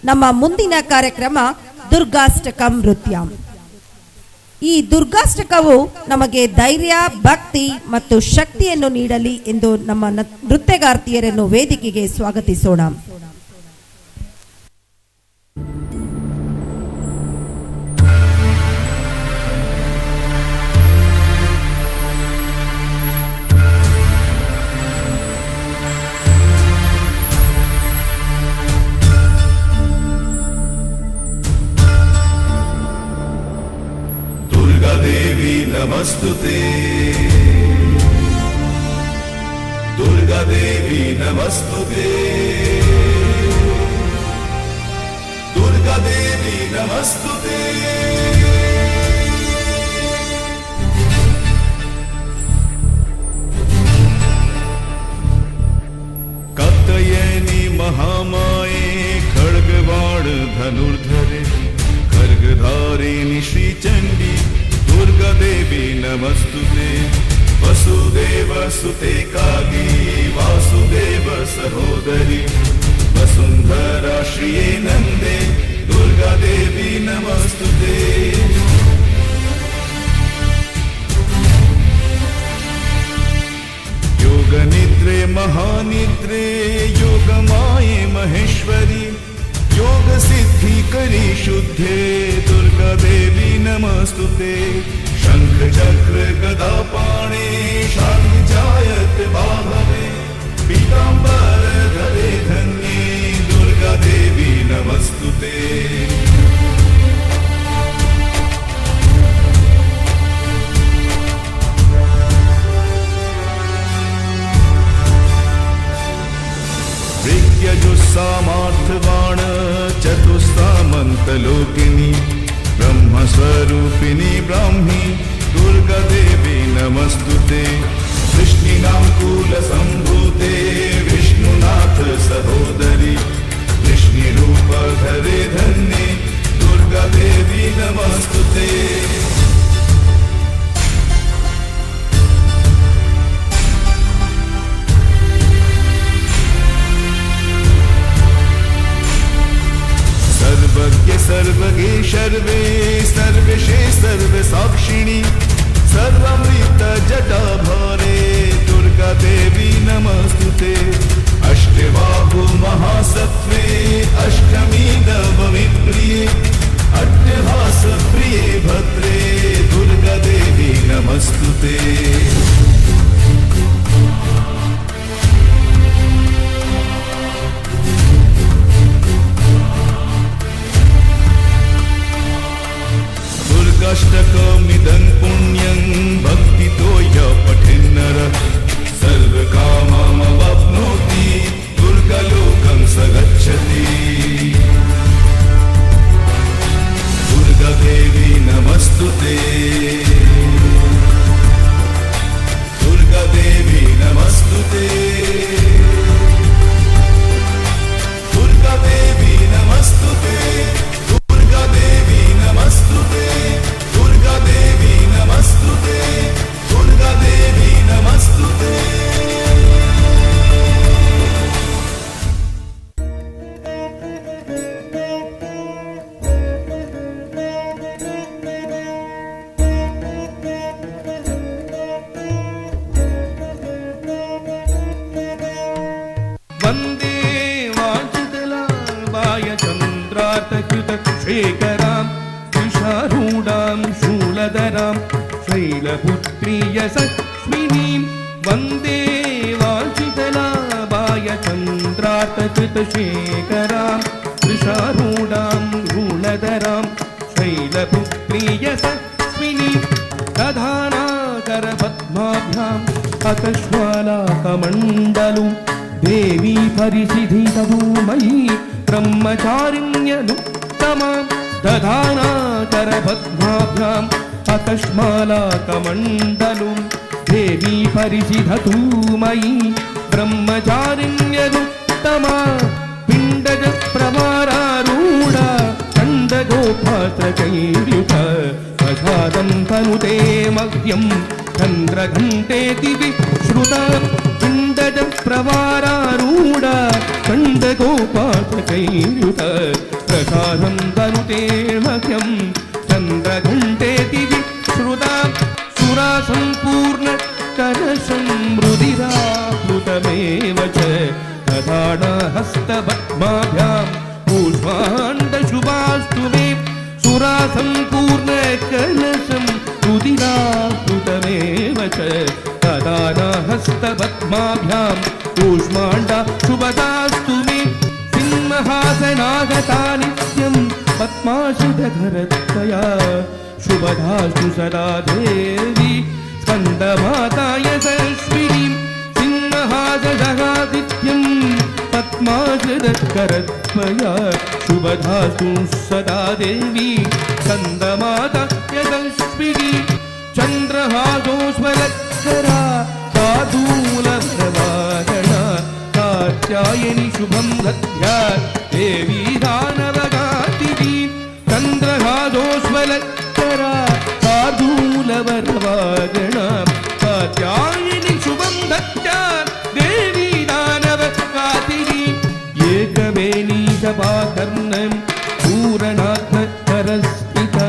ನಮ್ಮ ಮುಂದಿನ ಕಾರ್ಯಕ್ರಮ ದುರ್ಗಾಷ್ಟಕಂ ನೃತ್ಯ. ಈ ದುರ್ಗಾಷ್ಟಕವು ನಮಗೆ ಧೈರ್ಯ, ಭಕ್ತಿ ಮತ್ತು ಶಕ್ತಿಯನ್ನು ನೀಡಲಿ ಎಂದು ನಮ್ಮ ನೃತ್ಯಗಾರ್ತಿಯರನ್ನು ವೇದಿಕೆಗೆ ಸ್ವಾಗತಿಸೋಣ. देवी नमस्तुते, दुर्गा देवी नमस्तुते, दुर्गा देवी नमस्तुते. कात्यायनी महामाये खड्गबाण धनुर्धरे, खड्गधारिणी श्रीचंडी दुर्गा देवी नमस्तुते. वसुदेव सुते काली वासुदेव सहोदरी, वसुंधरा श्रिये नंदे दुर्गा देवी नमस्तुते. योग निद्रे महानिद्रे योग माये महेश्वरी, योग सिद्धि करी शुद्धे दुर्गा देवी नमस्तुते. शंख चक्र गदा पाणे शांति जायत बाहवे, पीतांबर धरे धन्ये दुर्गा देवी नमस्तुते. जो सामर्थवाण चतुस्सामंतलोकिनी, ब्रह्म स्वरूपिणी ब्राह्मी दुर्गा देवी नमस्तुते. कृष्णिनाकुल संभूते विष्णुनाथ सहोदरी, कृष्णि रूप धरे धन्ये दुर्गा देवी नमस्तुते. सर्वज्ञ सर्वगे सर्वे सर्वेशे सर्व साक्षिणी, सर्वमृत जटा भारे दुर्गा देवी नमस्तुते. अष्टबाहु महासत्वे अष्टमी नवमी प्रिये, अट्टहास प्रिये भद्रे दुर्गा देवी नमस्तुते. दुर्गाष्टकमिदं पुण्यं भक्तितो य पठेन्नरः, सर्वकाममवाप्नोति दुर्गालोकं स गच्छति. दुर्गा देवी नमस्तुते, दुर्गा देवी नमस्तुते, दुर्गा देवी नमस्तुते, दुर्गा देवी नमस्तुते, दुर्गा देवी नमस्तुते, दुर्गा देवी नमस्तुते. वंदे वांछितलाभाय चंद्रार्तकृतशेखरां, वृषारूढां शूलधरां शैलपुत्रीय सस्मिनीं. वंदे वांछितलाभाय चंद्रार्तकृतशेखरां, वृषारूढां शूलधरां शैलपुत्रीय सस्मिनीं. दधानाकरपद्माभ्याम् अकश्वालाकमण्डलुं, देवी परिसिद्धितधूमयी ब्रह्मचारिण्यनुत्तमां. दधानाकरपद्माभ्याम् अकश्मालाकमण्डलुं, देवी परिसिद्धतूमयी ब्रह्मचारिण्यनुत्तमा. पिण्डज प्रवारारूढा चण्डगोपात्रकैर्युत, प्रसादं तनुते मह्यं चन्द्रघण्टेति विश्रुता. पिण्डज प्रवारारूढा चण्डगोपात्रकैर्युत, प्रसादं तनुते मह्यं चन्द्रघण्टेति विश्रुता सुरासम्पूर्ण कलशं रुधिराप्लुतमेव च दधानहस्तपद्माभ्यां कूष्माण्डशुभास्तु मे सुरासम्पूर्ण कलशं रुधिराप्लुतमेव च दधानहस्तपद्माभ्यां कूष्माण्डशुभदास्तु मे सिंहासनागता नित्यं पद्माशतधरत्वया शुभदास्तु सदा देवी स्कन्दमाता यशस्विनी सिंहासनादित्यं पद्माशतधरत्वया शुभदास्तु सदा देवी स्कन्दमाता यशस्विनी चन्द्रहासोस्वलत्करा साधूलप्रवाहणा कात्यायनि शुभं दद्यात् देवी दानवगातिनी चन्द्रहासोस्वलत्करा साधूलप्रवाहणा कात्यायनि शुभं दद्यात् देवी दानवगातिनी एकवेणीशपाकर्णं पूरणात्मकरस्थिता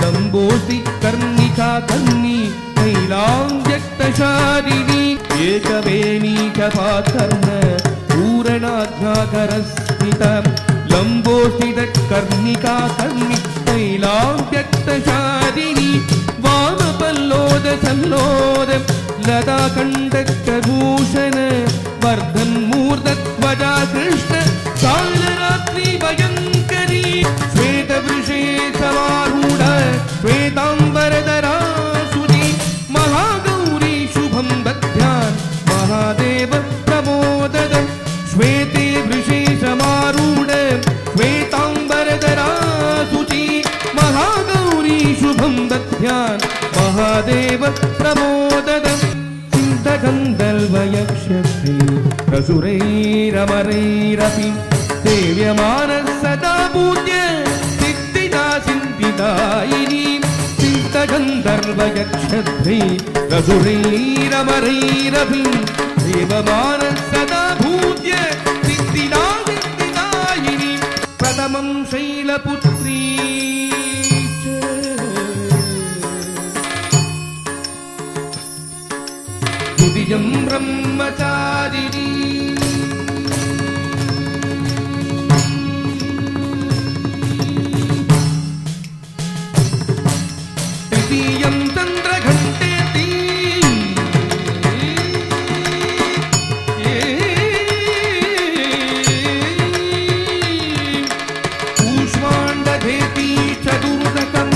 लम्बोऽस्ति कर्णिका कन्नी तैलाञ्जक्तशालिनी एकवेणीकपाकर्ण पूरणाध्याकरस्थिता लम्बोऽस्थितकर्णिका कन्नी तैलाञ्जक्तशालिनी वामपल्लोदसल्लोद लताकण्टकभूषण वर्धन्मूर्धध्वजा कृष्ण कालरात्रि भयङ्करी श्वेतवृषे समारूढ श्वेताम्बरधरा सुरी महागौरी शुभं दद्यात् महादेव प्रमोदद श्वेते वृषे समारूढ श्वेताम्बरधरा सुची महागौरी शुभं दद्यात् महादेव प्रमोदद सिद्धगन्धर्वयक्षश्री रसुरैरमरैरपि सेव्यमानः सदा पूज्य सिद्धिदा सिद्धिदायिनी सिद्धगन्धर्वयक्षध्री रसुरैरमरैरपि सेव्यमानः सदा पूज्य सिद्धिदा सिद्धिदायिनी प्रथमं शैलपुत्री द्वितीयं ब्रह्मचारिणी तृतीयं चन्द्रघण्टेति कूष्माण्डधेति चतुर्दकम्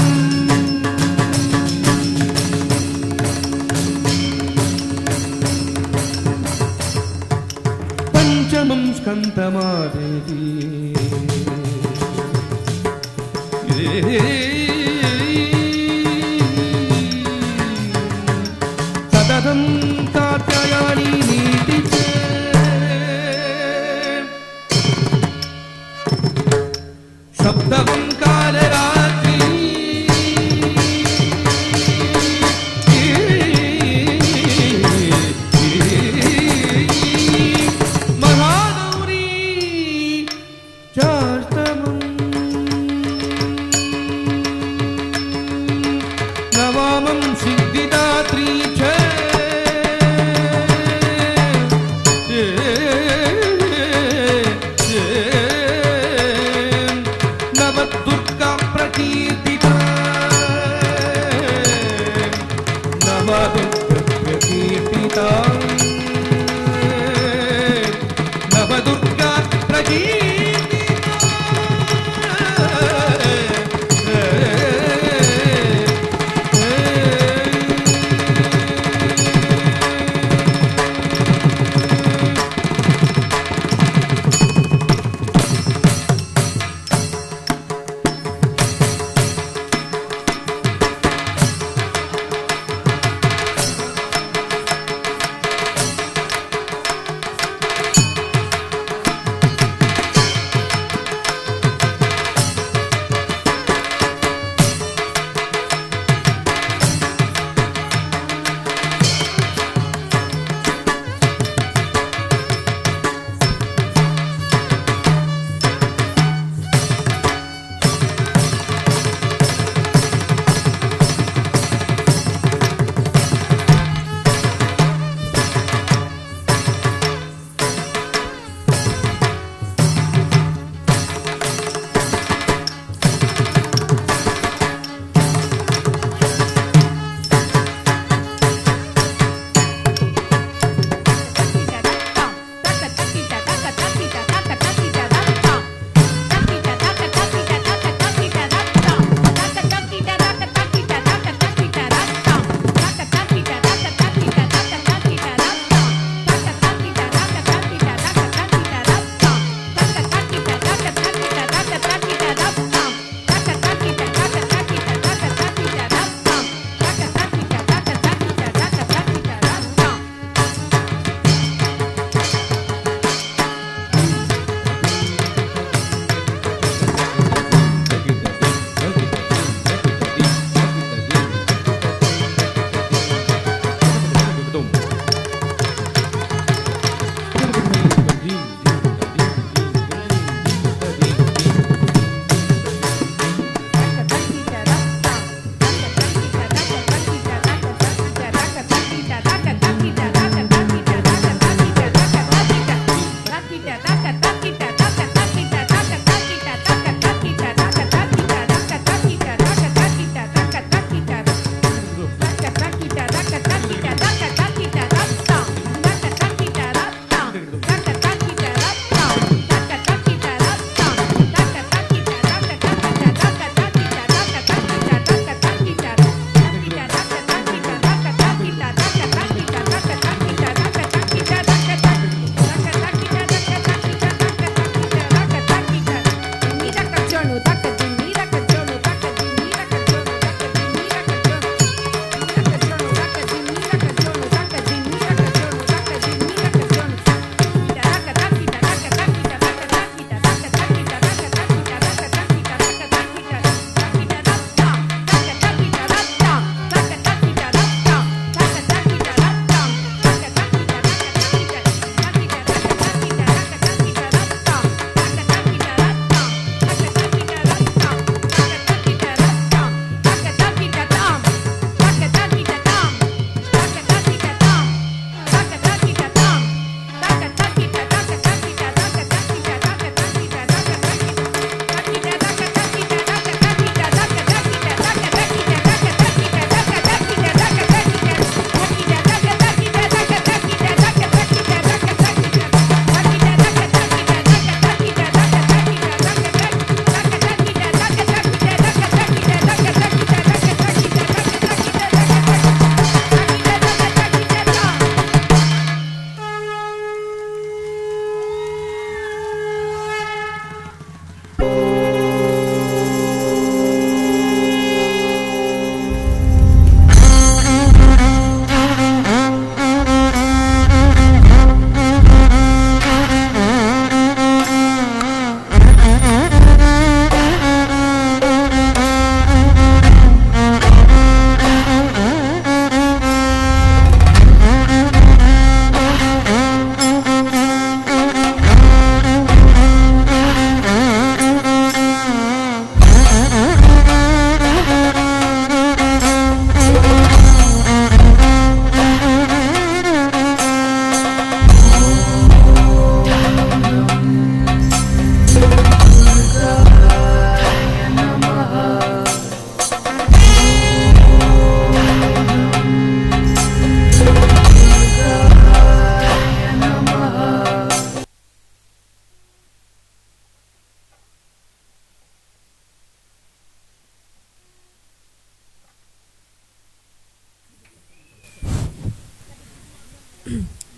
पंचमं स्कन्दमादेवी सततं कात्यायनी नीति च सप्तमं कालरात्रि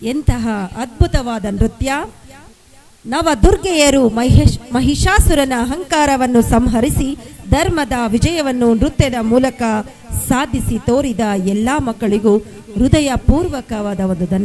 ಎಂತಹ ಅದ್ಭುತವಾದ ನೃತ್ಯ! ನವದುರ್ಗೆಯರು ಮಹಿಷಾಸುರನ ಅಹಂಕಾರವನ್ನು ಸಂಹರಿಸಿ ಧರ್ಮದ ವಿಜಯವನ್ನು ನೃತ್ಯದ ಮೂಲಕ ಸಾಧಿಸಿ ತೋರಿದ ಎಲ್ಲಾ ಮಕ್ಕಳಿಗೂ ಹೃದಯಪೂರ್ವಕವಾದ ಒಂದು ಧನ್ಯವಾದ.